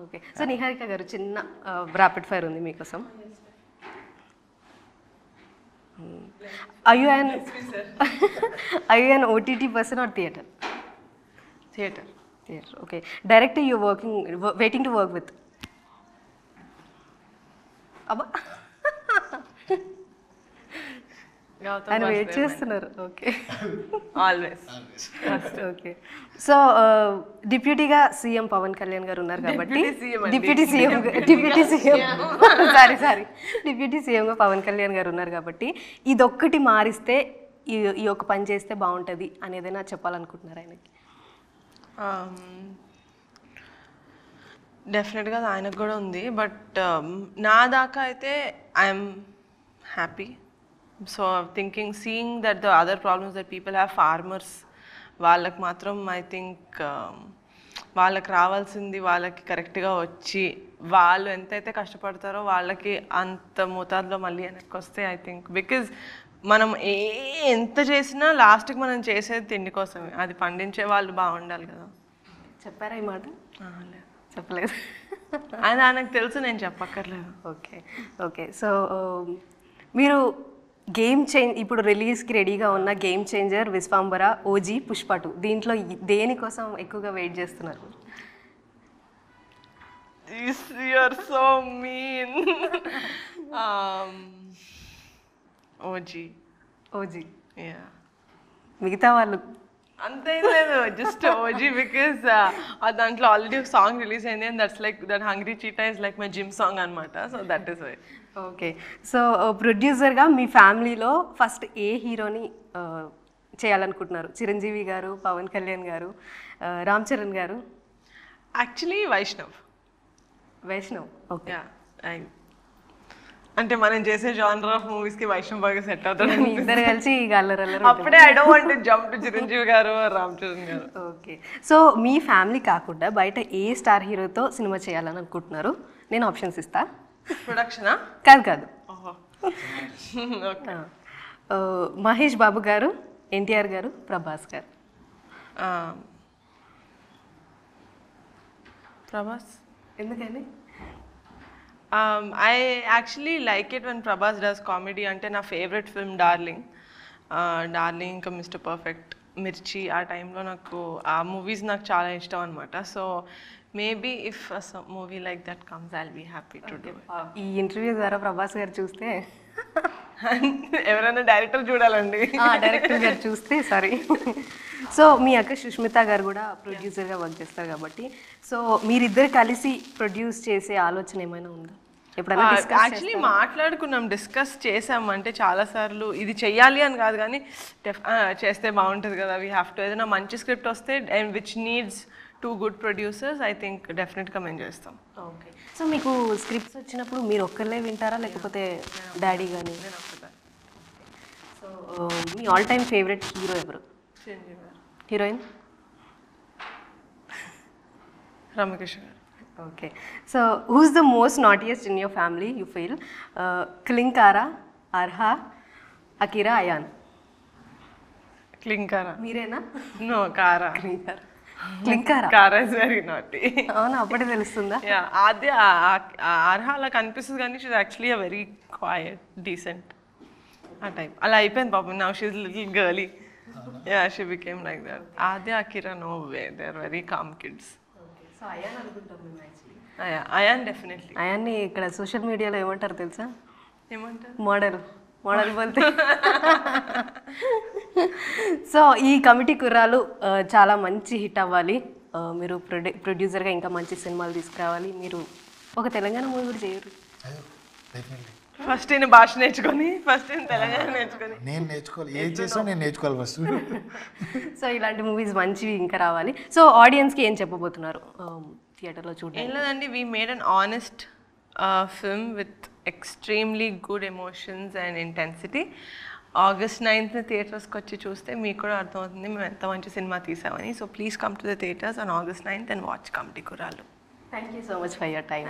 Okay. So Niharika గారు చిన్న rapid fire ఉంది మీకోసం. Are you an OTT person or theatre? Theatre. Theatre. Okay. Director you're waiting to work with? Abba. ఆయన wait చేస్తున్నారు. Okay. Always. Okay. So డిప్యూటీగా CM Pawan Kalyan garu ఉన్నారు కాబట్టి డిప్యూటీ సీఎంగా పవన్ కళ్యాణ్ గారు ఉన్నారు కాబట్టి ఇదొక్కటి మారిస్తే ఈ ఒక్క పని చేస్తే బాగుంటుంది అనేదైనా చెప్పాలనుకుంటున్నారు ఆయనకి? డెఫినెట్గా ఆయనకు కూడా ఉంది. బట్ నా దాకా అయితే I'm happy. So thinking seeing that the other problems that people have, farmers వాళ్ళకి మాత్రం ఐ థింక్ వాళ్ళకి రావాల్సింది వాళ్ళకి కరెక్ట్గా వచ్చి వాళ్ళు ఎంతైతే కష్టపడతారో వాళ్ళకి అంత మోతాదులో మళ్ళీ వెనక్కి వస్తే ఐ థింక్, బికాజ్ మనం ఎంత చేసినా లాస్ట్కి మనం చేసేది తిండి కోసమే. అది పండించే వాళ్ళు బాగుండాలి కదా. చెప్పారా ఈ మాట? చెప్పలేదు. ఆయనకు తెలుసు, నేను చెప్పక్కర్లేదు. ఓకే. ఓకే. సో మీరు గేమ్ చేంజ్ ఇప్పుడు రిలీజ్కి రెడీగా ఉన్న game changer, Vishwambhara, OG, Pushpa 2 దీంట్లో దేనికోసం ఎక్కువగా వెయిట్ చేస్తున్నారు? You're so mean. OG. Yeah. మిగతా వాళ్ళు అంతేం లేదు, జస్ట్ ఓజీ బికాస్ దాంట్లో ఆల్రెడీ ఒక సాంగ్ రిలీజ్ అయింది and that's like that hungry cheetah is like my gym song అనమాట. So that is why. Okay. So ప్రొడ్యూసర్గా మీ ఫ్యామిలీలో ఫస్ట్ ఏ హీరోని చేయాలనుకుంటున్నారు? చిరంజీవి గారు, పవన్ కళ్యాణ్ గారు, రామ్ చరణ్ గారు? యాక్చువల్లీ వైష్ణవ్. ఓకే. అంటే మనం చేసే జానర్ ఆఫ్ మూవీస్కి వైష్ణవ్ బాగా సెట్ అవుతాడు. ఇద్దరు కలిసి అప్పుడే I don't want to jump to Chiranjeevi గారు, రామ్ చరణ్ గారు. ఓకే. సో మీ ఫ్యామిలీ కాకుండా బయట ఏ స్టార్ హీరోతో సినిమా చేయాలని అనుకుంటున్నారు? నేను ఆప్షన్స్ ఇస్తా. ప్రొడక్షనా? కాదు. మహేష్ బాబు గారు, ఎన్టీఆర్ గారు, ప్రభాస్ గారు. ప్రభాస్. ఎందుకని? I actually like it when Prabhas does comedy. అంటే నా ఫేవరెట్ ఫిల్మ్ డార్లింగ్, ఇంకా మిస్టర్ పర్ఫెక్ట్, మిర్చి. ఆ టైంలో నాకు ఆ మూవీస్ నాకు చాలా ఇష్టం అనమాట. So maybe if movie like that comes I'll be happy to do. ఈ ఇంటర్వ్యూ ద్వారా ప్రభాస్ గారు చూస్తే ఎవరైనా డైరెక్టర్ చూడాలండి. డైరెక్టర్ గారు చూస్తే సారీ. సో మీ అక్క సుష్మిత గారు కూడా ప్రొడ్యూసర్గా వర్క్ చేస్తారు కాబట్టి సో మీరిద్దరు కలిసి ప్రొడ్యూస్ చేసే ఆలోచన ఏమైనా ఉందా? ఎప్పుడైనా యాక్చువల్లీ మాట్లాడుకున్నాం, డిస్కస్ చేసాం. అంటే చాలాసార్లు ఇది చెయ్యాలి అని కాదు కానీ చేస్తే బాగుంటుంది కదా, వీ హ్యావ్ టు. ఏదైనా మంచి స్క్రిప్ట్ వస్తే and which needs 2 good producers, I think డెఫినెట్గా మేము చేస్తాం. ఓకే. సో మీకు స్క్రిప్ట్స్ వచ్చినప్పుడు మీరు ఒక్కళ్ళే వింటారా లేకపోతే డాడీ కానీ? సో మీ ఆల్ టైమ్ ఫేవరెట్ హీరో ఎవరు? Heroine? Ramya Krishna garu. Okay. So who's the most naughtiest in your family you feel? Klinkaara, Arha, Akira, Ayaan? Klinkaara. మీరేనా? నో, కారా. కారా ఇస్ వెరీ నాటీ. అవునా? అప్పుడే తెలుస్తుందా? అదే అర్హా అలా కనిపిస్తుంది కానీ she actually a very quiet, decent ఆ టైప్. అలా అయిపోయింది పాపం. Now she is little girly. Yeah, she became like that. Adya, Akira, no way. They're very calm kids. Okay. So Ayan anukuntam mem actually. Ayan definitely. Ayan ni ikkada social media lo emantaru telusa? Emantaru? Model బోల్తే. So ఈ కమిటీ కుర్రాలు చాలా మంచి hit అవ్వాలి, మీరు ప్రొడ్యూసర్గా ఇంకా మంచి సినిమాలు తీసుకురావాలి. మీరు ఒక తెలంగాణ మూవీ కూడా చేయరు? ఫస్ట్ నేను భాష నేర్చుకొని, ఫస్ట్ నేను తెలంగాణ నేర్చుకొని, నేను నేర్చుకోవాలి. ఏం చేసా నేను నేర్చుకోవాలి ఫస్ట్. సో ఇలాంటి మూవీస్ మంచివి ఇంకా రావాలి. సో ఆడియన్స్కి ఏం చెప్పబోతున్నారు థియేటర్లో చూడండి? ఏం లేదండి, we made an honest film with extremely good emotions and intensity. August 9th థియేటర్స్కి వచ్చి చూస్తే మీకు కూడా అర్థమవుతుంది మేము ఎంత మంచి సినిమా తీసామని. So please come to the theatres on August 9th and watch Committee Kurrollu. Thank you so much for your time.